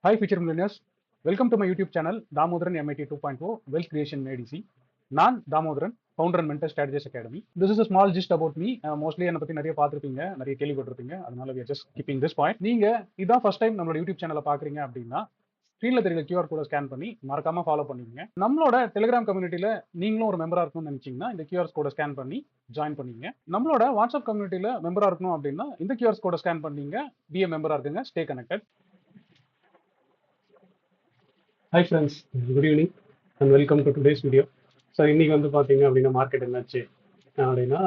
Hi, future millionaires. Welcome to my YouTube channel, Damodaran MIT 2.0 Wealth Creation ADC. நான் Damodaran, founder and mentor strategies academy. This is a small gist about me. Mostly என்னை பற்றி நிறைய பார்த்துருப்பீங்க, நிறைய கேள்விப்பட்டிருப்பீங்க. அதனால we are just keeping this point. நீங்க இதான் ஃபர்ஸ்ட் டைம் நம்மளோட யூடியூப் சேனலை பார்க்குறீங்க அப்படின்னா ஸ்க்ரீனில் தெரியல QR கோட ஸ்கேன் பண்ணி மறக்காம ஃபாலோ பண்ணிக்கங்க. நம்மளோட டெலிகிராம் கம்யூனிட்டியில் நீங்களும் ஒரு மெம்பராக இருக்கணும்னு நினைச்சீங்கன்னா இந்த QR கோட ஸ்கேன் பண்ணி ஜாயின் பண்ணிங்க. நம்மளோட வாட்ஸ்அப் கம்யூனிட்டியில் மெம்பராக இருக்கணும் அப்படின்னா இந்த QR கோட ஸ்கேன் பண்ணீங்க, பிஏ மெம்பராக இருக்குங்க, stay connected. Hi friends, good evening and welcome to today's video. So இன்றைக்கி வந்து பார்த்தீங்க அப்படின்னா மார்க்கெட் என்னாச்சு அப்படின்னா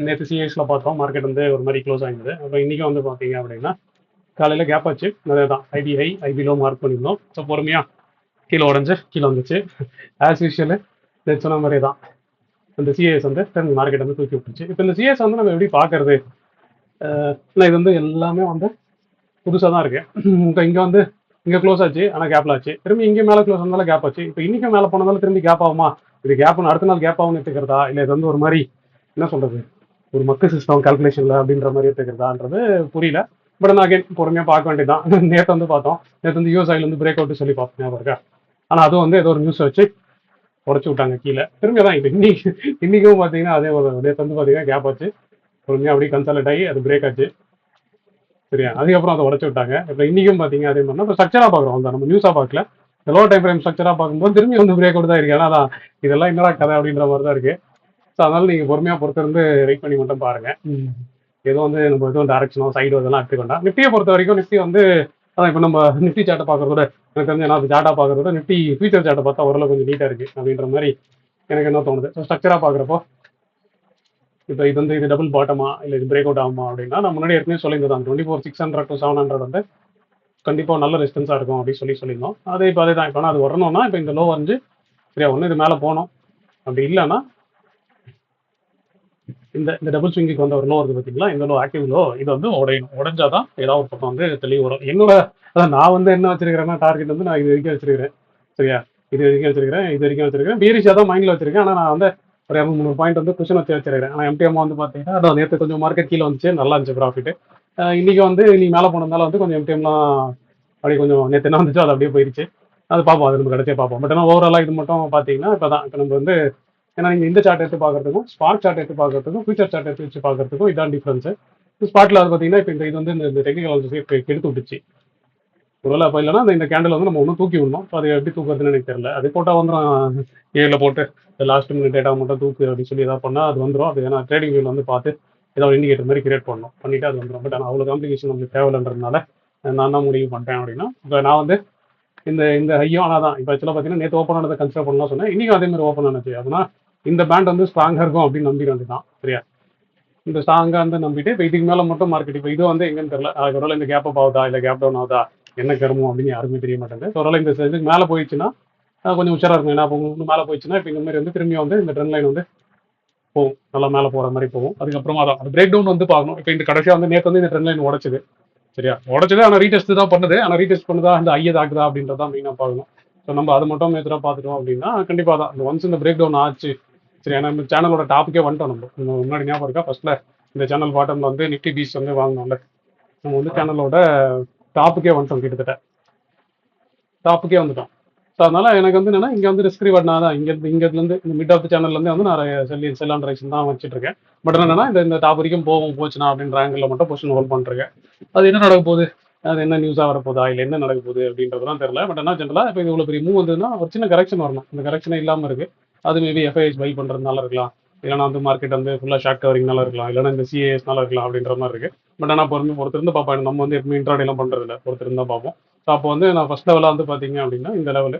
நேற்று சிஎஸ்ல பார்த்தோம், மார்க்கெட் வந்து ஒரு மாதிரி க்ளோஸ் ஆகிருந்தது. அப்புறம் இன்றைக்கி வந்து பார்த்தீங்க அப்படின்னா காலையில் கேப் ஆச்சு, அதே தான் ஐபிஐ ஐபிலோ மார்க் பண்ணியிருந்தோம். ஸோ பொறுமையாக கீழே உடஞ்சி கீழே வந்துச்சு. ஆஸ் யூஷுவல் சொன்ன மாதிரி தான் இந்த சிஎஸ் வந்து மார்க்கெட் வந்து தூக்கி விட்டுச்சு. இப்போ இந்த சிஎஸ் வந்து நம்ம எப்படி பார்க்கறது? இல்லை, இது வந்து எல்லாமே வந்து புதுசாக தான் இருக்குது. இப்போ இங்கே வந்து இங்கே க்ளோஸ் ஆச்சு, ஆனால் கேப்ல ஆச்சு. திரும்பி இங்கே மேலே க்ளோஸ் ஆனாலும் கேப் ஆச்சு. இப்போ இன்னைக்கு மேலே போனதாலும் திரும்பி கேப் ஆகுமா? இது கேப்னு அடுத்த நாள் கேப் ஆகும்னு எடுத்துக்கிறதா, இல்லை இது வந்து ஒரு மாதிரி என்ன சொல்றது, ஒரு மக்கு சிஸ்டம் கால்குலேஷன்ல அப்படின்ற மாதிரி எடுத்துக்கிறதான்றது புரியல. பட் நான் அகைன் பொறுமையாக பார்க்க வேண்டியதான். நேற்று வந்து பார்த்தோம், நேற்று வந்து யூஎஸ் ஆயில் வந்து பிரேக் அவுட் சொல்லி பார்த்தோம், ஞாபகம் இருக்கா? ஆனால் அதுவும் வந்து ஏதோ ஒரு நியூஸ் வச்சு உடச்சு விட்டாங்க கீழே. திரும்பி தான் இப்போ இன்னைக்கும் பார்த்தீங்கன்னா அதே ஒரு நேற்று வந்து பார்த்தீங்கன்னா கேப் ஆச்சு, பொறுமையாக அப்படியே கன்சால்ட் ஆகி அது பிரேக் ஆச்சு. சரியா, அதுக்கப்புறம் அதை உடச்சு விட்டாங்க. இப்போ இன்னைக்கும் பார்த்தீங்க அதே மாதிரி இப்போ ஸ்ட்ரக்சராக பார்க்குறோம், அந்த நம்ம நியூஸாக பார்க்கல, லோ டைம் ஃப்ரேம் ஸ்ட்ரக்சராக பார்க்கும்போது திரும்பி வந்து பிரேக் அவுட் தான் இருக்கு. ஏன்னா அதான் இதெல்லாம் என்னடா கதை அப்படின்ற மாதிரி தான் இருக்கு. ஸோ அதனால நீங்கள் பொறுமையாக பொறுத்திருந்து வெயிட் பண்ணி மட்டும் பாருங்க. ஏதோ வந்து நம்ம எதுவும் டேரக்ஷனோ சைடோ இதெல்லாம் எடுத்துக்கொண்டா. நிஃப்டியை பொறுத்த வரைக்கும் நிஃப்டி வந்து அதான் இப்போ நம்ம நிஃப்டி சார்ட்டை பார்க்கறதோட எனக்கு வந்து என்ன சார்ட்டாக பார்க்கறதோட நிஃப்டி ஃபியூச்சர் சார்ட்டை பார்த்தா ஓரளவு கொஞ்சம் நீட்டாக இருக்கு அப்படின்ற மாதிரி எனக்கு என்ன தோணுது. ஸோ ஸ்ட்ரக்சராக பார்க்குறப்போ இப்போ இது வந்து இது டபுள் பாட்டமா இல்லை இது பிரேக் அவுட் ஆகுமா அப்படின்னா நான் முன்னாடி ஏற்கனவே சொல்லியிருந்தேன், 24,600 to 700 வந்து கண்டிப்பாக நல்ல ரெசிஸ்டன்ஸாக இருக்கும் அப்படின்னு சொல்லியிருந்தோம். அது இப்போ அதே தான். இப்போ அது வரணும்னா இப்போ இந்த லோ வந்து சரியா ஒன்று இது மேலே போகணும், அப்படி இல்லைன்னா இந்த இந்த டபுள் ஸ்விங்குக்கு வந்து ஒரு லோ இருக்குது பார்த்தீங்களா, இந்த லோ ஆக்டிவ் லோ, இது வந்து உடையணும். உடஞ்சாதான் ஏதாவது ஒரு பக்கம் வந்து தெளிவு வரும். என்னோட அதான் நான் வந்து என்ன வச்சிருக்கிறேன்னா டார்கெட் வந்து நான் இது வரைக்கும் வச்சிருக்கிறேன். சரியா, இது வரைக்கும் வச்சிருக்கிறேன். பீரிஷா தான் மைண்டில் வச்சிருக்கேன். ஆனால் நான் வந்து ஒரு 200 பாயிண்ட் வந்து குஷன் வச்சிருக்கிறேன். ஆனால் எம்டிஎம் வந்து பார்த்தீங்கன்னா அதான் நேற்று கொஞ்சம் மார்க்கெட் கீழே வந்துச்சு, நல்லா இருந்துச்சு ப்ராஃபிட். இன்னைக்கு வந்து நீ மேலே போனதுனால வந்து கொஞ்சம் எம்டிஎம்லாம் அப்படியே கொஞ்சம் நேற்று என்ன வந்துச்சு அது அப்படியே போயிடுச்சு. அது பார்ப்போம், அது நம்ம கிடைச்சே பார்ப்போம். பட் ஆனால் ஓவராலாக இது மட்டும் பார்த்தீங்கன்னா இப்போ தான் இப்போ நம்ம வந்து ஏன்னா நீங்கள் இந்த சார்ட் எடுத்து பார்க்கறதுக்கும் ஸ்பாட் சார்ட் எடுத்து பார்க்கறதுக்கும் ஃபியூச்சர் சார்ட் எடுத்து வச்சு பார்க்கறதுக்கும் இதான் டிஃப்ரென்ஸ். ஸ்பாட்டில் அது பார்த்தீங்கன்னா இப்போ இது வந்து இந்த டெக்னிக்கல் அனாலிசிஸ் எடுத்து விட்டுச்சு. ஒருவேளை அப்போ இல்லைன்னா இந்த கேண்டில் வந்து நம்ம ஒன்றும் தூக்கி விடணும். ஸோ அது எப்படி தூக்குறதுன்னு எனக்கு தெரியல. அது போட்டால் வந்துடும், ஏழில் போட்டு லாஸ்ட் மினிட் டேட்டா மட்டும் தூக்கு அப்படின்னு சொல்லி ஏதாவது பண்ணால் அது வந்துடும். அது ஏன்னா ட்ரேடிங் வியூவில் வந்து பார்த்து ஏதாவது இண்டிகேட்டர் மாதிரி கிரியேட் பண்ணணும், பண்ணிவிட்டு அது வந்துடும். பட் ஆனால் அவ்வளோ காம்ப்ளிகேஷன் நம்மளுக்கு தேவையில்லைன்றதுனால நான் தான் முடிவு பண்ணிட்டேன் அப்படின்னா இப்போ நான் வந்து இந்த இந்த ஹையும் ஆனால் தான் இப்போ ஆக்சுவலாக பார்த்தீங்கன்னா நேற்று ஓப்பன் ஆனதை கன்சிடர் பண்ணலாம் சொன்னேன். இன்றைக்கும் அதே மாதிரி ஓப்பன் ஆனது. அப்படின்னா இந்த பேண்ட் வந்து ஸ்ட்ராங்காக இருக்கும் அப்படின்னு நம்பிட்டு வந்து தான். சரியா, இந்த ஸ்ட்ராங்காக வந்து நம்பிட்டு இப்போ இதுக்கு மேலே மட்டும் மார்க்கெட் இப்போ இது வந்து எங்கன்னு தெரியல. ஒருவேளை இந்த கேப் அப் ஆகுதா இல்லை கேப் டவுன் ஆகுதா என்ன கருமம் அப்படின்னு யாருமே தெரிய மாட்டேங்குது. ஒருவேளை இந்த இதுக்கு மேலே போயிடுச்சுன்னா கொஞ்சம் உஷாராக இருக்கும். ஏன்னா இப்போ இன்னும் மேலே போயிடுச்சுன்னா இப்போ இந்த மாதிரி வந்து திரும்பி வந்து இந்த ட்ரெண்ட் லைன் வந்து போகும், நல்லா மேலே போகிற மாதிரி போகும். அதுக்கப்புறமா தான் அது பிரேக் டவுன் வந்து பார்க்கணும். இப்போ இந்த கடைசியாக வந்து நேற்று வந்து இந்த ட்ரெண்ட் லைன் உடச்சிது. சரியா, உடச்சது. ஆனால் ரீடெஸ்ட் தான் பண்ணுது. ஆனால் ரீடெஸ்ட் பண்ணுதா இந்த ஐயது ஆகுதா அப்படின்றதான் மெயினாக பார்க்கணும். ஸோ நம்ம அது மட்டும் நேற்று பார்த்துட்டோம் அப்படின்னா கண்டிப்பாக தான் இந்த ஒன்ஸ் இந்த பிரேக் டவுன் ஆச்சு. சரி, ஏன்னா இந்த சேனலோட டாப்புக்கே வந்துட்டோம். நம்ம முன்னாடி ஞாபகம் இருக்கா, ஃபர்ஸ்ட்ல இந்த சேனல் பாட்டம்ல வந்து நிஃப்டி பீஸ் வந்து வாங்கினோம்ல, நம்ம வந்து சேனலோட டாப்புக்கே வந்துட்டோம், கிட்டத்தட்ட டாப்புக்கே வந்துட்டோம். ஸோ அதனால எனக்கு வந்து என்னன்னா இங்கே வந்து ரிஸ்க் ரிவார்ட் நான் தான் இங்கேருந்து இந்த மிட் ஆஃப் த சேனல்லேருந்து வந்து நான் செல் ஆன் ரைஸ் தான் வச்சுட்டு இருக்கேன். பட் என்னன்னா இந்த டாப் வரைக்கும் போச்சுன்னா அப்படின்ற ஆங்கிளில் மட்டும் பொசிஷன் ஹோல்ட் பண்ணிருக்கேன். அது என்ன நடக்க போகுது, அது என்ன நியூஸாக வரப்போதா இல்லை என்ன நடக்க போகுது அப்படின்றதுலாம் தெரியல. பட் என்ன ஜென்ரலாக இப்போ இது இவ்வளோ பெரிய மூவ் வந்ததுன்னா ஒரு சின்ன கரெக்ஷன் வரணும். இந்த கரெக்ஷனே இல்லாமல் இருக்குது. அது மேபி எஃப்ஐஎஸ் பை பண்ணுறதுனால இருக்கலாம், இல்லைனா வந்து மார்க்கெட் வந்து ஃபுல்லாக ஷார்ட் கவரிங்னால இருக்கலாம், இல்லைனா இந்த சிஏஎஸ்னால இருக்கலாம் அப்படின்ற மாதிரி இருக்குது. பட் ஆனால் பொறுத்திருந்து பார்ப்பேன். நம்ம வந்து எப்பவுமே இன்ட்ராடேலாம் பண்ணுறது இல்லை, பொறுத்திருந்து தான் பார்ப்போம். ஸோ அப்போ வந்து நான் ஃபஸ்ட் லெவலாக வந்து பார்த்தீங்க அப்படின்னா இந்த லெவலு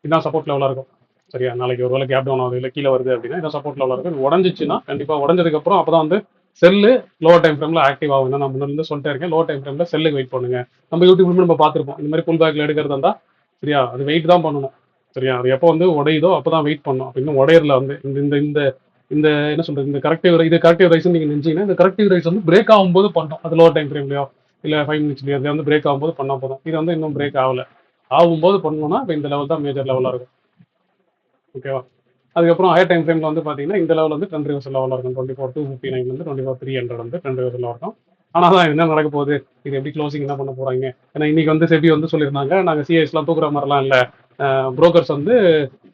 இதுதான் சப்போர்ட் லெவலாக இருக்கும். சரியா, நாளைக்கு ஒரு வேலை கேப் டவுன் ஆகுது இல்லை கீழே வருது அப்படின்னா இதான் சப்போர்ட் லெவலாக இருக்கும். உடஞ்சிச்சுன்னா கண்டிப்பாக உடஞ்சதுக்கப்புறம் அப்போ தான் வந்து செல்லு லோவர் டைம் ஃப்ரேமில் ஆக்டிவ் ஆகும். நான் முன்னாடி சொல்லிட்டே இருக்கேன், லோ டைம் ஃப்ரேமில் செல்லுக்கு வெயிட் பண்ணுங்க. நம்ம யூடியூப்ல நம்ம பார்த்துருப்போம், இந்த மாதிரி புல் பேக்கில் எடுக்கிறதா இருந்தால் சரியா அது வெயிட் தான் பண்ணணும். சரியா, அது எப்போ வந்து உடையுதோ அப்போ தான் வெயிட் பண்ணணும். அப்போ இன்னும் உடையரில் வந்து இந்த இந்த இந்த இந்த என்ன சொல்றது, இந்த கரெக்டிவ் ரைஸ் நீங்கள் நினைச்சீங்கன்னா இந்த கரெக்டிவ் ரைஸ் வந்து பிரேக் ஆகும்போது பண்ணோம். அது லோவர் டைம் ஃப்ரேம்லையோ இல்லை 5 மினிட்ஸ்லையோ அது வந்து பிரேக் ஆகும்போது பண்ணால் போதும். இது வந்து இன்னும் பிரேக் ஆகும்போது பண்ணணும்னா இப்போ இந்த லெவல் தான் மேஜர் லெவலாக இருக்கும். ஓகேவா, அதுக்கப்புறம் ஹையர் டைம் ஃப்ரேமில் வந்து பார்த்தீங்கன்னா இந்த லெவல் வந்து ட்ரெண்ட் ரிவர்சல் லெவலில் இருக்கும். 24,259 வந்து 24,300 வந்து ட்ரெண்ட் ரிவர்சல் இருக்கும். ஆனால் தான் என்ன நடக்க போகுது, இது எப்படி க்ளோசிங் என்ன பண்ண போறாங்க. ஏன்னா இன்னைக்கு வந்து செபி வந்து சொல்லியிருந்தாங்க, நாங்கள் சிஐஸ்லாம் தூக்குற மாதிரிலாம் இல்லை, புரோக்கர்ஸ் வந்து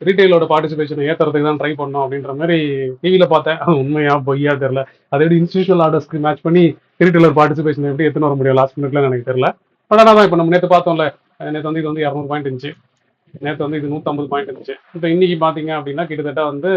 ரீட்டைலோட பார்ட்டிசிபேஷனை ஏற்றுறதுக்கு தான் ட்ரை பண்ணோம் அப்படின்ற மாதிரி டிவியில் பார்த்தேன். அது உண்மையா பொய்யா தெரில. அதை எப்படி இன்ஸ்டியூஷனல் ஆர்டர்ஸ்க்கு மேட்ச் பண்ணி ரீட்டைலர் பார்ட்டிசிபேஷன் எப்படி எடுத்துன்னு வர முடியும் லாஸ்ட் மினிட்ல எனக்கு தெரியல. பட் ஆனால் தான் இப்போ நம்ம நேற்று பார்த்தோம்ல, நேற்று வந்து இது வந்து 200 பாயிண்ட் இருந்துச்சு, நேற்று வந்து இது 150 பாயிண்ட் இருந்துச்சு. இப்போ இன்னைக்கு பார்த்தீங்க அப்படின்னா கிட்டத்தட்ட வந்து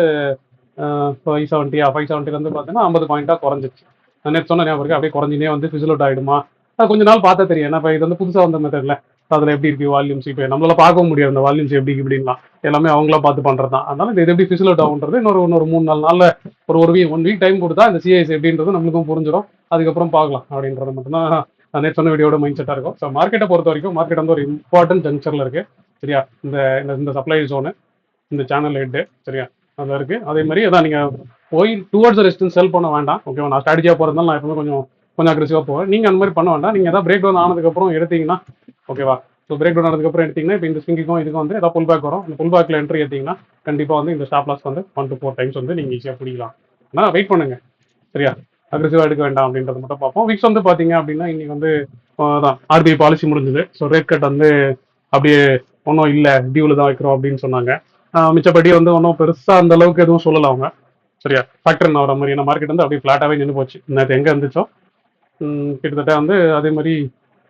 570 வந்து பார்த்தீங்கன்னா 50 பாயிண்டாக குறைஞ்சிச்சு. நான் நேற்று சொன்ன ஞாபகம் இருக்கு, அப்படியே குறைஞ்சினே வந்து ஃபிசில் அவுட் ஆகிடுமா. கொஞ்ச நாள் பார்த்தா தெரியும். ஏன்னா இப்போ இது வந்து புதுசாக வந்த மெத்தட்ல அதில் எப்படி இருக்கு வால்யூம்ஸ், இப்போ நம்மளால பார்க்கவும் முடியாது அந்த வால்யூம்ஸ் எப்படி இப்படின்லாம், எல்லாமே அவங்களா பார்த்து பண்ணுறது தான். அதனால இது எப்படி ஃபிசில் அவுட் ஆகுன்றது இன்னொரு 3-4 நாளில் ஒரு வீக் 1 வீக் டைம் கொடுத்தா இந்த சிஐஸ் எப்படின்றது நம்மளுக்கும் புரிஞ்சிடும். அதுக்கப்புறம் பார்க்கலாம் அப்படின்றது மட்டும்தான் நான் நேற்று சொன்ன வீடியோட மைண்ட் செட்டாக இருக்கும். ஸோ மார்க்கெட்டை பொறுத்த வரைக்கும் மார்க்கெட் வந்து ஒரு இம்பார்ட்டன்ட் ஜங்ஷனில் இருக்கு. சரியா, இந்த இந்த சப்ளை ஜோனு, இந்த சேனல் ஹெட்டு, சரியா, அதில் இருக்கு. அதே மாதிரி அதான் நீங்கள் போய் டுவர்ட்ஸ் ரெசிஸ்டன்ஸ் செல் பண்ண வேண்டாம். ஓகேவா, நான் ஸ்ட்ராட்டஜியாக போகிறதுனால நான் எப்பவுமே கொஞ்சம் அக்ரெசிவாக போவேன். நீங்கள் அந்த மாதிரி பண்ண வேண்டாம். நீங்கள் ஏதாவது பிரேக் டவுன் ஆனதுக்கப்புறம் எடுத்தீங்கன்னா ஓகேவா. ஸோ பிரேக் டவுன் ஆனதுக்கப்புறம் எடுத்தீங்கன்னா இப்போ இந்த ஸ்விங்கிக்கும் இதுக்கும் வந்து ஏதாவது புல் பேக் வரும். இந்த புல் பேக்கில் என்ட்ரி எடுத்தீங்கன்னா கண்டிப்பாக வந்து இந்த ஸ்டாப் லாஸ் வந்து 1 to 4 டைம்ஸ் வந்து நீங்கள் ஈஸியாக பிடிக்கலாம். ஆனால் வெயிட் பண்ணுங்க, சரியா, அக்ரெசிவாக எடுக்க வேண்டாம் அப்படின்றத மட்டும் பார்ப்போம். விக்ஸ் வந்து பார்த்தீங்க அப்படின்னா இன்னைக்கு வந்து தான் ஆர்பிஐ பாலிசி முடிஞ்சது. ஸோ ரேட் கட் வந்து அப்படியே ஒன்றும் இல்லை, டியூவில் தான் வைக்கிறோம் அப்படின்னு சொன்னாங்க. மிச்சப்படி வந்து ஒன்றும் பெருசாக அந்த அளவுக்கு எதுவும் சொல்லலை அவங்க. சரியா, ஃபேக்டர் ஆகிற மாதிரி ஏன்னா மார்க்கெட் வந்து அப்படியே ஃப்ளாட்டாகவே நின்று போச்சு. நேற்று எங்கே இருந்துச்சோ கிட்டத்தட்ட வந்து அதே மாதிரி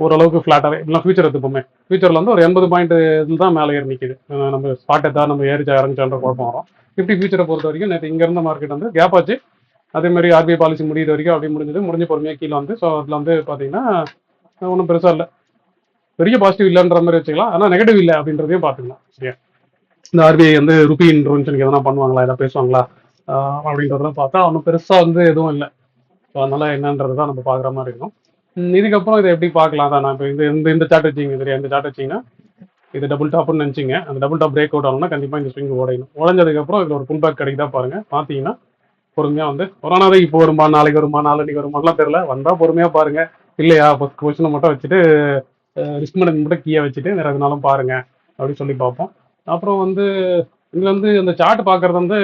ஓரளவுக்கு ஃப்ளாட்டாகவே இல்லை. ஃபியூச்சர் எடுத்துப்போமே, ஃபியூச்சரில் வந்து ஒரு 80 பாயிண்ட் இதில் தான் மேலே ஏறி நிற்கிது. நம்ம ஸ்பாட் எதாவது நம்ம ஏறிச்சா இறங்கிச்சான்ற குழப்பம் வரும். 50 ஃபியூச்சரை பொறுத்த வரைக்கும் நேற்று இங்கே இருந்த மார்க்கெட் வந்து கேப் ஆச்சு. அதே மாதிரி ஆர்பிஐ பாலிசி முடியுது வரைக்கும் அப்படி முடிஞ்சு பொறுமையாக கீழே வந்து. ஸோ அதில் வந்து பார்த்தீங்கன்னா ஒன்றும் பெருசாக இல்லை, பெரிய பாசிட்டிவ் இல்லைன்ற மாதிரி வச்சுக்கலாம். ஆனால் நெகட்டிவ் இல்லை அப்படின்றதையும் பார்த்துக்கலாம். சரியா, இந்த ஆர்பிஐ வந்து ருபி இன்டர்வென்ஷனுக்கு எதனா பண்ணுவாங்களா, எதாவது பேசுவாங்களா அப்படின்றதெல்லாம் பார்த்தா ஒன்றும் பெருசாக வந்து எதுவும் இல்லை. ஸோ அதனால என்னன்றது தான் நம்ம பார்க்குற மாதிரி இருக்கும். இதுக்கப்புறம் இதை எப்படி பார்க்கலாம் தான். நான் இப்போ இந்த சார்ட் வச்சிங்க, சரியா, இந்த சார்ட் வச்சிங்கன்னா இது டபுள் டாப்னு நினச்சிங்க. அந்த டபுள் டாப் பிரேக் அவுட் ஆகணும்னா கண்டிப்பாக இந்த ஸ்விங் உடையணும். உடஞ்சதுக்கப்புறம் இதில் ஒரு புல் பேக் கிடைக்குதா பாருங்கள். பார்த்தீங்கன்னா பொறுமையாக வந்து ஒரு நாள் இப்போ வருமா, நாளைக்கு வருமா, நாளைக்கு வருமானலாம் தெரியல. வந்தால் பொறுமையாக பாருங்கள். இல்லையா, ஃபஸ்ட் கொஸ்டினை மட்டும் வச்சுட்டு ரிஸ்க் மேனேஜ் மட்டும் கீயாக வச்சுட்டு வேறு எதுனாலும் பாருங்கள் அப்படின்னு சொல்லி பார்ப்போம். அப்புறம் வந்து இங்கே வந்து அந்த சார்ட் பார்க்குறது வந்து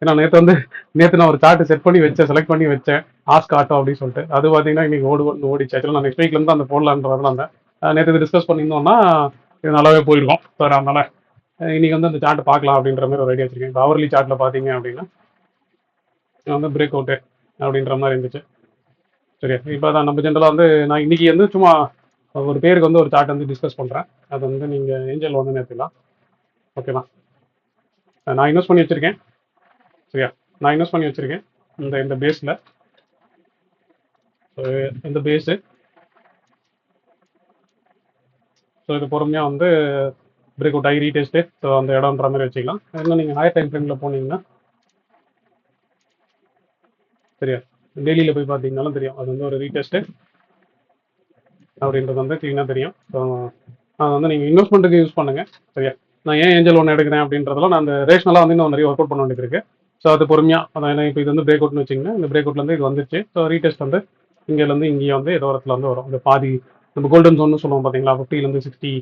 ஏன்னா நேற்று நான் ஒரு சார்ட் செட் பண்ணி வச்சேன், செலக்ட் பண்ணி வச்சேன், ஆஸ்க் ஆட்டோ அப்படின்னு சொல்லிட்டு. அது பார்த்தீங்கன்னா இன்னைக்கு ஓடிச்சு. ஆக்சுவலாக நான் நெக்ஸ்ட் வீக்லேருந்து அந்த போடலான்றதுல இருந்தேன். நேற்று இது டிஸ்கஸ் பண்ணியிருந்தோம்னா இது நல்லாவே போயிருக்கும். ஸோ அதனால இன்னைக்கு வந்து அந்த சார்ட் பார்க்கலாம் அப்படின்ற மாதிரி ஒரு ஐடியா வச்சிருக்கேன். இப்போ ஹவர்லி சார்ட்டில் பார்த்தீங்க அப்படின்னா வந்து பிரேக் அவுட்டு அப்படின்ற மாதிரி இருந்துச்சு. சரியா, இப்போ தான் நம்ம ஜென்ரலாக வந்து நான் இன்னைக்கு வந்து சும்மா ஒரு பேருக்கு வந்து ஒரு சார்ட் வந்து டிஸ்கஸ் பண்ணுறேன். அது வந்து நீங்கள் ஏஞ்சல் வந்து நேற்றுலாம் ஓகேவா. நான் இன்வெஸ்ட் பண்ணி வச்சுருக்கேன். சரியா, நான் இன்வெஸ்ட் பண்ணி வச்சுருக்கேன் இந்த பேஸில். இந்த பேஸு ஸோ இது பொறுமையாக வந்து பிரேக் அவுட் ஆகி ரீடெஸ்ட்டு. ஸோ அந்த இடம்ன்ற மாதிரி வச்சுக்கலாம். இன்னும் நீங்கள் ஹையர் டைம் ஃப்ரேமில் போனீங்கன்னா சரியா, டெய்லியில் போய் பார்த்தீங்கன்னாலும் தெரியும். அது வந்து ஒரு ரீடெஸ்ட்டு அப்படின்றது வந்து க்ளீனாக தெரியும். ஸோ அதை வந்து நீங்கள் இன்வெஸ்ட்மெண்ட்டுக்கு யூஸ் பண்ணுங்கள். சரியா, நான் ஏன் ஏஞ்சல் ஒன்று எடுக்கிறேன் அப்படின்றதெல்லாம் நான் அந்த ரேஷனலாக வந்து இன்னும் நிறைய ஒர்க் அவுட் பண்ண வேண்டியது இருக்குது. ஸோ அது பொறுமையாக அதான் இப்போ இது வந்து பிரேக் அவுட்னு வச்சிங்கன்னா இந்த பிரேக் அவுட்லேருந்து இது வந்துச்சு. ஸோ ரீடெஸ்ட் வந்து இங்கேருந்து இங்கேயே வந்து ஏதோ இடத்துல வந்து வரும். இந்த பாதி நம்ம கோல்டன் ஜோன்னு சொல்லுவோம் பார்த்தீங்களா, 50லேருந்து 60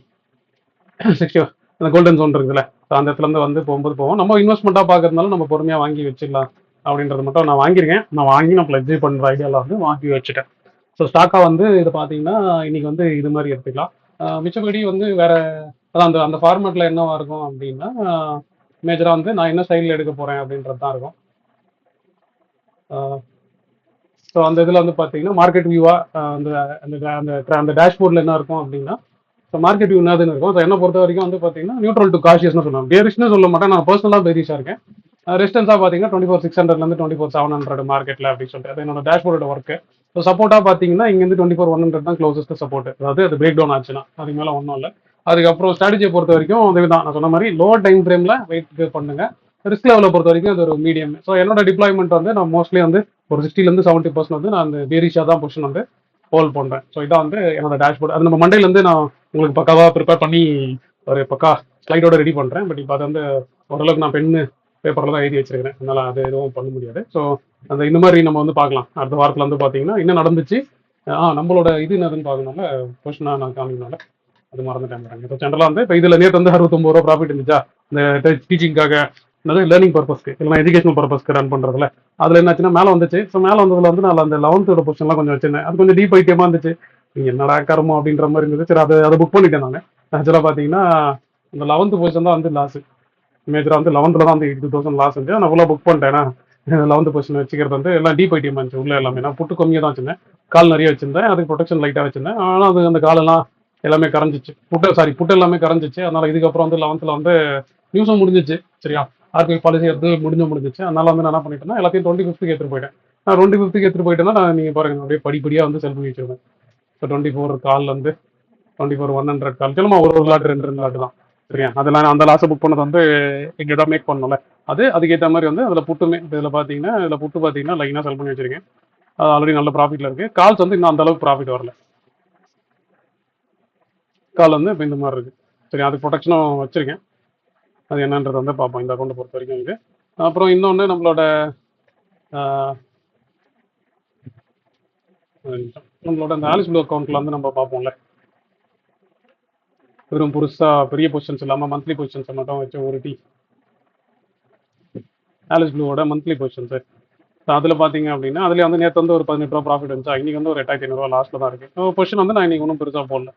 அந்த கோல்டன் ஜோன் இருக்குல்ல. ஸோ அந்த இடத்துலேருந்து வந்து போகும்போது போவோம். நம்ம இன்வெஸ்ட்மெண்ட்டாக பார்க்கறதுனால நம்ம பொறுமையாக வாங்கி வச்சுக்கலாம் அப்படின்றது மட்டும் நான் வாங்கியிருக்கேன். நான் வாங்கி நான் ப்ளட்ஜ் பண்ணுற ஐடியாவில் வந்து வாங்கி வச்சுட்டேன். ஸோ ஸ்டாக்காக வந்து இதை பார்த்தீங்கன்னா இன்னைக்கு வந்து இது மாதிரி எடுத்துக்கலாம். மிச்சபடி வந்து வேற அதான் அந்த ஃபார்மேட்டில் என்னவா இருக்கும் அப்படின்னா மேஜராக வந்து நான் என்ன ஸ்டைலில் எடுக்க போகிறேன் அப்படின்றது தான் இருக்கும். ஸோ அந்த இதில் வந்து பார்த்தீங்கன்னா மார்க்கெட் வியூவாக அந்த அந்த அந்த டேஷ்போர்டில் என்ன இருக்கும் அப்படின்னா ஸோ மார்க்கெட் வியூ என்னதுன்னு இருக்கும். ஸோ என்ன பொறுத்த வரைக்கும் வந்து பார்த்தீங்கன்னா நியூட்ரல் டு காஷியஸ்னு சொல்லுவேன். பேரிஷ்னு சொல்ல மாட்டேன், நான் பர்சனலாக பேரிஷாக இருக்கேன். ரெசிஸ்டன்ஸாக பார்த்தீங்கன்னா 24,600 24,700 மார்க்கெட்டில் அப்படின்னு சொல்லிட்டு அது என்னோட டேஷ்போர்டோட ஒர்க்கு. ஸோ சப்போர்ட்டாக பார்த்தீங்கன்னா இங்கேருந்து 24,100 தான் க்ளோசஸ்ட் சப்போர்ட். அதாவது அது பிரேக் டவுன் ஆச்சுன்னா அதுக்கு மேலே ஒன்றும் இல்லை. அதுக்கப்புறம் ஸ்ட்ராட்டஜியை பொறுத்த வரைக்கும் இதுதான் நான் சொன்ன மாதிரி லோ டைம் ஃப்ரேமில் வெயிட் பண்ணுங்க. ரிஸ்க் லெவலை பொறுத்த வரைக்கும் அது ஒரு மீடியம். ஸோ என்னோட டிப்ளாய்மெண்ட் வந்து நான் மோஸ்ட்லி வந்து ஒரு 60% 70% வந்து நான் அந்த பேரிஷாக தான் பொசிஷன் வந்து ஹோல்ட் பண்ணுறேன். ஸோ இதான் வந்து என்னோட டேஷ்போர்ட். அது நம்ம மண்டேலேருந்து நான் உங்களுக்கு பக்காவாக ப்ரிப்பேர் பண்ணி ஒரு பக்கா ஸ்லைடோட ரெடி பண்ணுறேன். பட் இப்போ அது வந்து ஓரளவுக்கு நான் பெண்ணு பேப்பரில் தான் எழுதி வச்சிருக்கிறேன். அதனால் அது எதுவும் பண்ண முடியாது. ஸோ அந்த இந்த மாதிரி நம்ம வந்து பார்க்கலாம். அடுத்த வாரத்தில் வந்து பார்த்தீங்கன்னா என்ன நடந்துச்சு, நம்மளோட இது என்னதுன்னு பார்க்கணும்ல, கொஸ்டினாக நான் காமிக்கணும்ல, அது மறந்துட்டேன். இப்போ ஜென்ரலாக வந்து இப்போ இதில் நேற்று வந்து 69 ரூபா ப்ராஃபிட் இருந்துச்சா இந்த டீச்சிங்காக நிறைய லேர்னிங் பர்பஸ்க்கு இல்லைனா எஜுகேஷனல் பர்பஸ்க்கு ரன் பண்ணுறதுல அதில் என்னாச்சுன்னா மேலே வந்துச்சு. ஸோ மேலே வந்ததுல வந்து நான் அந்த 11th பொசிஷன்லாம் கொஞ்சம் வச்சிருந்தேன். அது கொஞ்சம் டீப் ஐட்டியமாக இருந்துச்சு. நீங்க என்னடா கருமம் அப்படின்ற மாதிரி இருந்தது. சரி அதை புக் பண்ணிட்டேன் நான். ஆக்சுவலாக பார்த்தீங்கன்னா இந்த 11th பொசிஷன் தான் வந்து லாஸ். மேஜராக வந்து 11th தான் வந்து 82,000 லாஸ் இருந்துச்சு. நான் ஃபுல்லாக புக் பண்ணிட்டேன். 11th பொசிஷன் வச்சுக்கிறது வந்து எல்லாம் டீப் ஐட்டியமாக இருந்துச்சு உள்ள எல்லாமே. நான் புட்டு கம்மியாக தான் வச்சிருந்தேன். கால் நிறைய வச்சிருந்தேன். அதுக்கு ப்ரொடெக்ஷன் லைட்டாக வச்சிருந்தேன். ஆனால் அது அந்த காலெல்லாம் எல்லாமே கரைஞ்சிச்சு. புட்டு எல்லாமே கரைஞ்சிச்சு. அதனால இதுக்கப்புறம் வந்து 11th வந்து நியூஸும் முடிஞ்சிச்சு. சரியா, ஆர்பிஐ பாலிசி எடுத்து முடிஞ்சிச்சு. அதனால வந்து நான் என்ன பண்ணிட்டேன்னா எல்லாத்தையும் 25th எடுத்துட்டு போயிட்டேன். நான் 25th எடுத்துட்டு போயிட்டேன்னா நான் நீங்கள் பாருங்க அப்படியே படிப்படியாக வந்து செல் பண்ணி வச்சிருவேன். இப்போ 24 கால் வந்து 24 100 கால் சொல்லுமா ஒரு லாட் 2 லாட் தான். சரியா, அதெல்லாம் அந்த லாஸை புக் பண்ணது வந்து இங்கே தான் மேக் பண்ணல. அதுக்கேற்ற மாதிரி வந்து அதில் புட்டுமே இதில் பார்த்தீங்கன்னா இதில் புட்டு பார்த்தீங்கன்னா லைனாக செல் பண்ணி வச்சிருக்கேன். அது ஆல்ரெடி நல்ல ப்ராஃபிட்டில் இருக்குது. கால்ஸ் வந்து இன்னும் அந்த அளவுக்கு ப்ராஃபிட் வரல. கால் வந்து இப்போ இந்த மாதிரி இருக்குது. சரி, அதுக்கு ப்ரொடெக்ஷனும் வச்சுருக்கேன். அது என்னன்றது வந்து பார்ப்போம் இந்த அக்கௌண்ட்டை பொறுத்த வரைக்கும் இது. அப்புறம் இன்னொன்று நம்மளோட அந்த ஆலிஸ் ப்ளூ அக்கௌண்ட்டில் வந்து நம்ம பார்ப்போம்ல, வெறும் புதுசாக பெரிய பொசிஷன்ஸ் இல்லாமல் மந்த்லி பொசிஷன்ஸை மட்டும் வச்சு ஒரு ஆலிஸ் ப்ளூவோட மந்த்லி பொசிஷன்ஸு. அதில் பார்த்தீங்க அப்படின்னா அதுலேயே வந்து நேற்று வந்து ஒரு 18 ரூபா ப்ராஃபிட் இருந்துச்சு. இன்றைக்கி வந்து ஒரு 8,500 லாஸ்ட்டில் தான் இருக்குது. பொசிஷன் வந்து நான் இன்றைக்கி ஒன்றும் பெருசாக போடல,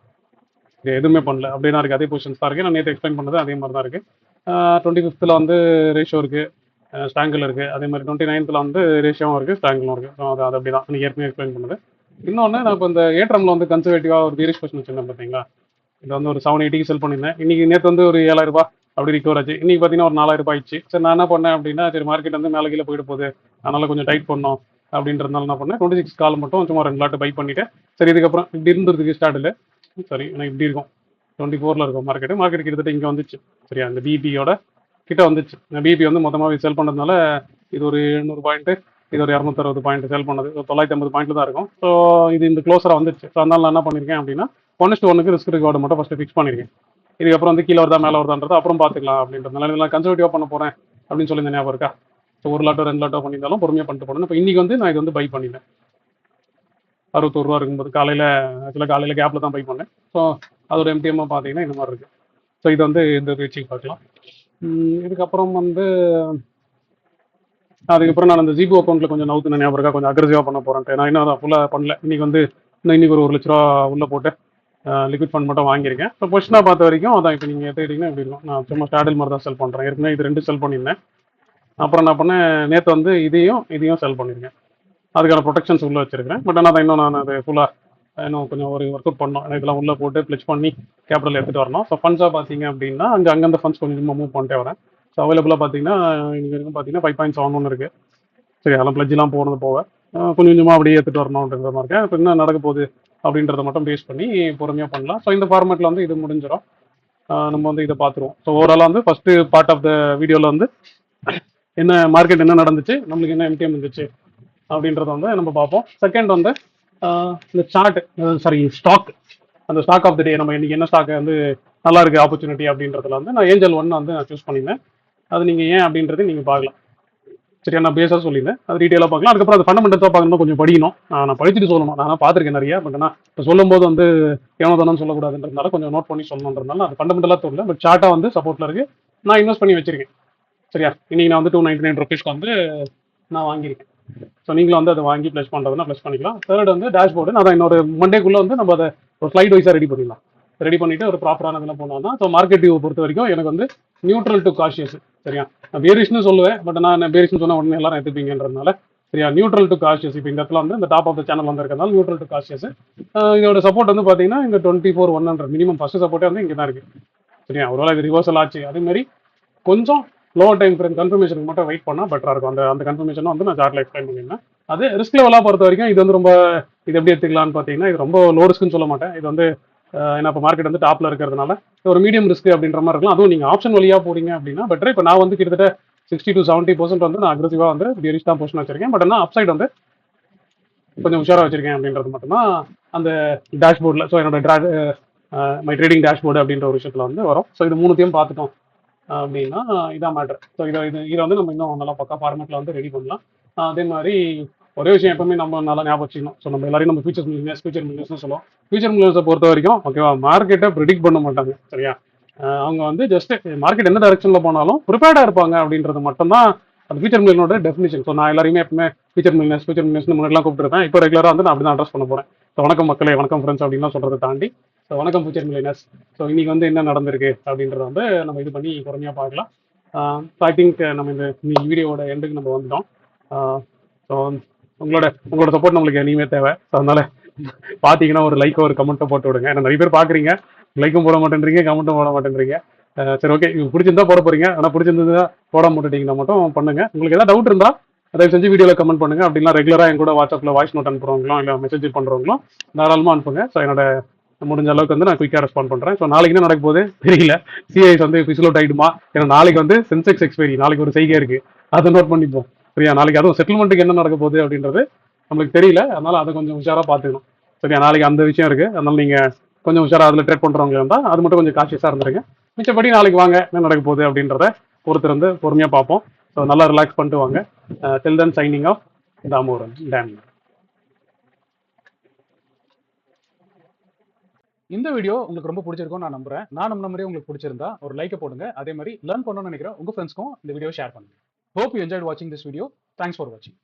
எதுவுமே பண்ணல, அப்படியே தான் இருக்குது. அதே பொசிஷன்ஸ் தான் இருக்குது. நான் நேற்று எக்ஸ்பிளைன் பண்ணது அதே மாதிரி தான் இருக்குது. 25th வந்து ரேஷியோ இருக்குது, ஸ்டாங்கில் இருக்குது. அதே மாதிரி 29th வந்து ரேஷியோவும் இருக்குது, ஸ்டாங்கிலும் இருக்குது. ஸோ அது அப்படி தான் நீங்கள் ஏற்கனவே எக்ஸ்பிளைன் பண்ணுது. இன்னொன்று நான் இப்போ இந்த ஏற்றமில் வந்து கன்சர்வேட்டிவாக ஒரு பீரிஷ் பொசிஷன் வச்சுருந்தேன் பார்த்தீங்களா. இது வந்து ஒரு 780 செல் பண்ணியிருந்தேன். இன்றைக்கி நேற்று வந்து ஒரு 7,000 ரூபாய் அப்படி ரிகவர் ஆச்சு. இன்றைக்கி பார்த்தீங்கன்னா ஒரு 4,000 ரூபாய் ஆயிடுச்சு. சரி, நான் என்ன பண்ணேன் அப்படின்னா சரி மார்க்கெட் வந்து மேலே கீழே போயிட்டு போகுது, அதனால் கொஞ்சம் டைட் பண்ணோம் அப்படின்றதுனால என்ன பண்ணேன் 26 கால் மட்டும் சும்மா 2 லாட்டு பை பண்ணிவிட்டு சரி இதுக்கப்புறம் இப்படி இருந்ததுக்கு ஸ்டார்ட் இல்லை. சரி, நான் இப்படி இருக்கும் 24ல் இருக்கும் மார்க்கெட் கிட்டத்தட்ட இங்கே வந்துச்சு. சரியா, இந்த பிபியோட கிட்ட வந்துச்சு. பிபி வந்து மொத்தமாக செல் பண்ணதுனால இது ஒரு 700 பாயிண்ட்டு, இது ஒரு 260 பாயிண்ட் செல் பண்ணது 950 பாயிண்ட்ல தான் இருக்கும். ஸோ இது இந்த க்ளோஸராக வந்துச்சு. ஸோ அதனால நான் என்ன பண்ணியிருக்கேன் அப்படின்னா 1:1 ரிஸ்க் ரிகார்டு மட்டும் ஃபஸ்ட்டு ஃபிக்ஸ் பண்ணியிருக்கேன். இதுக்கப்புறம் வந்து கீழே வருதா மேலே வருதான்றது அப்புறம் பார்த்துக்கலாம் அப்படின்றதுனால இதெல்லாம் கன்சர்வேட்டிவாக பண்ண போகிறேன் அப்படின்னு சொல்லி ஞாபகம் இருக்கா. ஸோ 1 லாட்டோ 2 லாட்டோ பண்ணியிருந்தாலும் பொறுமையாக பண்ணிட்டு போகணும். இப்போ இன்றைக்கி வந்து நான் இது வந்து பை பண்ணிட்டேன். 61 ரூபா இருக்கும்போது காலையில் கேப்பில் தான் பை பண்ணேன். ஸோ அதோட எம்டிஎம்மாக பார்த்தீங்கன்னா இந்த மாதிரி இருக்குது. ஸோ இது வந்து இந்த ரீச்சிங் பார்க்கலாம். இதுக்கப்புறம் வந்து அதுக்கப்புறம் நான் அந்த ஜிபோ அக்கௌண்ட்டில் கொஞ்சம் நவுத்து ஞாபகம் இருக்கா, கொஞ்சம் அக்ரெசிவாக பண்ண போகிறேன். நான் இன்னும் அதை ஃபுல்லாக பண்ணல. இன்றைக்கி ஒரு 1 லட்ச ரூபா உள்ளே போட்டு லிக்விட் ஃபண்ட் மட்டும் வாங்கியிருக்கேன். ஸோ பொசிஷனாக பார்த்த வரைக்கும் அதான் இப்போ நீங்கள் எடுத்துக்கிட்டிங்கன்னா எப்படி இருக்கும். நான் சும்மா ஸ்டாடில் மாதிரி தான் செல் பண்ணுறேன். ஏற்கனவே இது 2 செல் பண்ணியிருந்தேன். அப்புறம் என்ன பண்ணேன், நேற்று வந்து இதையும் செல் பண்ணியிருக்கேன். அதுக்கான ப்ரொடெக்ஷன்ஸ் உள்ளே வச்சிருக்கிறேன். பட் ஆனால் இன்னும் நான் அது ஃபுல்லாக இன்னும் கொஞ்சம் ஒரு ஒர்க் அவுட் பண்ணோம். இதெல்லாம் உள்ளே போட்டு ப்ளெச் பண்ணி கேபிட்டல் எடுத்துகிட்டு வரணும். ஸோ ஃபண்ட்ஸாக பார்த்தீங்க அப்படின்னா அங்கேருந்து ஃபண்ட்ஸ் கொஞ்சம் மூவ் பண்ணிட்டே வரேன். ஸோ அவைலபிளாக பார்த்தீங்கன்னா இன்றைக்கி வரைக்கும் பார்த்தீங்கன்னா 5.71 இருக்குது. சரி, அதெல்லாம் ப்ளெஜ்லாம் போனது போக கொஞ்சம் கொஞ்சமாக அப்படியே எடுத்துகிட்டு வரணுன்ற மாதிரி இருக்கேன். இப்போ என்ன நடக்க போகுது அப்படின்றத மட்டும் பேஸ் பண்ணி பொறுமையாக பண்ணலாம். ஸோ இந்த ஃபார்மேட்டில் வந்து இது முடிஞ்சிடும். நம்ம வந்து இதை பார்த்துருவோம். ஸோ ஓவராலாக வந்து ஃபஸ்ட்டு பார்ட் ஆஃப் த வீடியோவில் வந்து என்ன மார்க்கெட் என்ன நடந்துச்சு, நம்மளுக்கு என்ன எம்டிஎம் இருந்துச்சு அப்படின்றத வந்து நம்ம பார்ப்போம். செகண்ட் வந்து இந்த ஸ்டாக், அந்த ஸ்டாக் ஆஃப் த டே நம்ம இன்றைக்கி என்ன ஸ்டாக் வந்து நல்லா இருக்குது ஆப்பர்ச்சுனிட்டி அப்படின்றதுல வந்து நான் ஏஞ்சல் 1 வந்து நான் சூஸ் பண்ணியிருந்தேன். அது நீங்கள் ஏன் அப்படின்றது நீங்கள் பார்க்கலாம். சரியா, நான் பேஸாக சொல்லியிருந்தேன். அது டீட்டெயிலாக பார்க்கலாம். அதுக்கப்புறம் அது ஃபண்டமெண்டல்ஸாக பார்க்கணும், கொஞ்சம் படிக்கணும். நான் படிச்சுட்டு சொல்லணும். நான் பார்த்துருக்கேன் நிறையா. பட் ஆனால் இப்போ சொல்லும்போது வந்து ஏனோ தானே சொல்லக்கூடாதுன்றதுனால கொஞ்சம் நோட் பண்ணி சொல்லணுன்றதுனால அது ஃபண்டமெண்டலாக தெரியல. பட் சார்ட்டாக வந்து சப்போர்ட்டில் இருக்குது. நான் இன்வெஸ்ட் பண்ணி வச்சிருக்கேன். சரியா, இன்றைக்கி நான் வந்து 299 ருபீஸ்க்கு வந்து நான் வாங்கியிருக்கேன். ஸோ நீங்களும் வந்து அதை வாங்கி ப்ளஸ் பண்ணுறதுனா ப்ளஸ் பண்ணிக்கலாம். தேர்ட் வந்து டேஷ்போர்டு. நான் தான் இன்னொரு மண்டேக்குள்ளே வந்து நம்ம அதை ஒரு ஸ்லைட் வைஸாக ரெடி பண்ணிடலாம். ரெடி பண்ணிவிட்டு ஒரு ப்ராப்பரான இதெல்லாம் போனோம்னா ஸோ மார்க்கெட் வியூ பொறுத்த வரைக்கும் எனக்கு வந்து நியூட்ரல் டு காஷியஸ். சரியா, நான் பேரிஷ்னு சொல்லுவேன். பட் நான் பேரிஷ்னு சொன்னால் உடனே எல்லாரும் எடுத்துப்பீங்கன்றதுனால சரியா, நியூட்ரல் டு காஷியஸ். இப்போ இந்த இடத்துல வந்து இந்த டாப் ஆஃப் த சேனல் வந்து இருக்கிறதுனால நியூட்ரல் டு காஷியஸ். இதோட சப்போர்ட் வந்து பார்த்தீங்கன்னா இங்கே 24,100 மினிமம் ஃபஸ்ட்டு சப்போர்ட்டே வந்து இங்கே தான் இருக்குது. சரியா, ஒருவேளை இது ரிவர்சல் ஆச்சு அதேமாதிரி கொஞ்சம் லோவர் டைம் ஃப்ரேம் கன்ஃபர்மேஷனுக்கு மட்டும் வெயிட் பண்ணால் பெட்டராக இருக்கும். அந்த கன்ஃபர்மேஷன் வந்து நான் சார்ட்டில் எக்ஸ்பிளைன் பண்ணியிருந்தேன். அது ரிஸ்க் லெவலாக பொறுத்த வரைக்கும் இது வந்து ரொம்ப இது எப்படி எடுத்துக்கலான்னு பார்த்தீங்கன்னா இது ரொம்ப லோ ரிஸ்க்குன்னு சொல்ல மாட்டேன். இது வந்து ஏன்னா இப்போ மார்க்கெட் வந்து டாப்பில் இருக்கிறதுனால ஒரு மீடியம் ரிஸ்க் அப்படின்ற மாதிரி இருக்கலாம். அதுவும் நீங்கள் ஆப்ஷன் வழியாக போறீங்க அப்படின்னா பெட்டர். இப்போ நான் வந்து கிட்டத்தட்ட 60 to 70% வந்து நான் அக்ரெசிவாக வந்து பியரிஷ் தான் பொசிஷன் வச்சிருக்கேன். பட் ஆனால் அப்சைட் வந்து கொஞ்சம் உஷாராக வச்சிருக்கேன் அப்படின்றது மட்டும்தான் அந்த டேஷ்போர்டில். ஸோ என்னோட மை ட்ரேடிங் டேஷ்போர்டு அப்படின்ற ஒரு விஷயத்தில் வந்து வரும். ஸோ இது மூணுத்தையும் பார்த்துட்டோம் அப்படின்னா இதான் மேட்ரு. ஸோ இதை வந்து நம்ம இன்னும் நல்லா பக்கா ஃபார்மேட்டில் வந்து ரெடி பண்ணலாம். அதே மாதிரி ஒரே விஷயம் எப்பவுமே நம்ம நல்லா ஞாபகம் வச்சுக்கணும். ஸோ நம்ம எல்லாரையும் நம்ம ஃபியூச்சர் மில்லியர்ஸ்னு சொல்லுவோம். ஃபியூச்சர் மில்லியர்ஸை பொறுத்த வரைக்கும் ஓகேவா, மார்க்கெட்டை ப்ரிடிக்ட் பண்ண மாட்டாங்க. சரியா, அவங்க வந்து ஜஸ்ட் மார்க்கெட் எந்த டைரக்ஷனில் போனாலும் ப்ரிப்பேர்டாக இருப்பாங்க அப்படின்றது மட்டும்தான் அந்த ஃபியூச்சர் மில்லியனோட டெஃபினிஷன். ஸோ நான் எல்லாருமே எப்பவுமே ஃபியூச்சர் மில்லியன்ஸ் முன்னாடிலாம் கூப்பிட்டுருப்பேன். இப்போ ரெகுலராக வந்து நான் அப்படி தான் அட்ரஸ் பண்ண போகிறேன். ஸோ வணக்கம் மக்களே, வணக்கம் ஃப்ரெண்ட்ஸ் அப்படின்லாம் சொல்கிறத தாண்டி ஸோ வணக்கம் ஃபியூச்சர் மில்லியனர்ஸ். ஸோ இன்னைக்கு வந்து என்ன நடந்திருக்கு அப்படின்றத வந்து நம்ம இது பண்ணி பொறுமையாக பார்க்கலாம். ஸோ ஐ திங்க் நம்ம இந்த வீடியோவோட எண்டுக்கு நம்ம வந்துட்டோம். ஸோ உங்களோட உங்களோட சப்போர்ட் நம்மளுக்கு இனிமே தேவை. ஸோ அதனால பார்த்தீங்கன்னா ஒரு லைக்கோ ஒரு கமெண்ட்டோ போட்டு விடுங்க. ஏன்னா நிறைய பேர் பார்க்குறீங்க, லைக்கும் போட மாட்டேன்றீங்க, கமெண்ட்டும் போட மாட்டேன்றீங்க. சரி, ஓகே, இது பிடிச்சிருந்தா போட போறீங்க. ஆனால் பிடிச்சிருந்தா போட மாட்டேட்டீங்கன்னா மட்டும் பண்ணுங்க. உங்களுக்கு ஏதாவது டவுட் இருந்தால் தயவு செஞ்சு வீடியோவில் கமெண்ட் பண்ணுங்க. அப்படின்னா ரெகுலராக என் கூட வாட்ஸ்அப்பில் வாய்ஸ் நோட் அனுப்புறவங்களும் இல்லை மெசேஜ் பண்ணுறவங்களும் தாராளமாக அனுப்புங்க. ஸோ என்னோட முடிஞ்ச அளவுக்கு வந்து நான் குயிக்காக ரெஸ்பாண்ட் பண்ணுறேன். ஸோ நாளைக்கு என்ன நடக்க போகுது தெரியல. சிஐஎஸ் வந்து பிசிலோட் ஆகிடுமா? ஏன்னா நாளைக்கு வந்து சென்செக்ஸ் எக்ஸ்பைரி, நாளைக்கு ஒரு செய்கை இருக்கு, அதை நோட் பண்ணிப்போம். சரியா? நாளைக்கு அதுவும் செட்டில்மெண்ட்டுக்கு என்ன நடக்க போகுது அப்படின்றது நம்மளுக்கு தெரியல. அதனால அதை கொஞ்சம் உஷாராக பார்த்துக்கணும். சரியா? நாளைக்கு அந்த விஷயம் இருக்கு. அதனால நீங்க கொஞ்சம் உஷாரா அதில் ட்ரேட் பண்றவங்க இருந்தால் அது மட்டும் கொஞ்சம் கான்சியஸாக இருந்துருங்க. மிச்சப்படி நாளைக்கு வாங்க, என்ன நடக்க போகுது அப்படின்றத பொறுத்து வந்து பொறுமையாக பார்ப்போம். ஸோ நல்லா ரிலாக்ஸ் பண்ணிட்டு வாங்க. Till then signing off Damodaran dam. இந்த வீடியோ உங்களுக்கு ரொம்ப பிடிச்சிருக்கும் நான் நம்புறேன். நான் நம்ம மாதிரி உங்களுக்கு பிடிச்சிருந்தா ஒரு லைக்கை போடுங்க. அதே மாதிரி லேர்ன் பண்ணணும்னு நினைக்கிறேன் உங்க ஃப்ரெண்ட்ஸ்க்கும் இந்த வீடியோ ஷேர் பண்ணுங்க. Hope you enjoyed watching this video. Thanks for watching.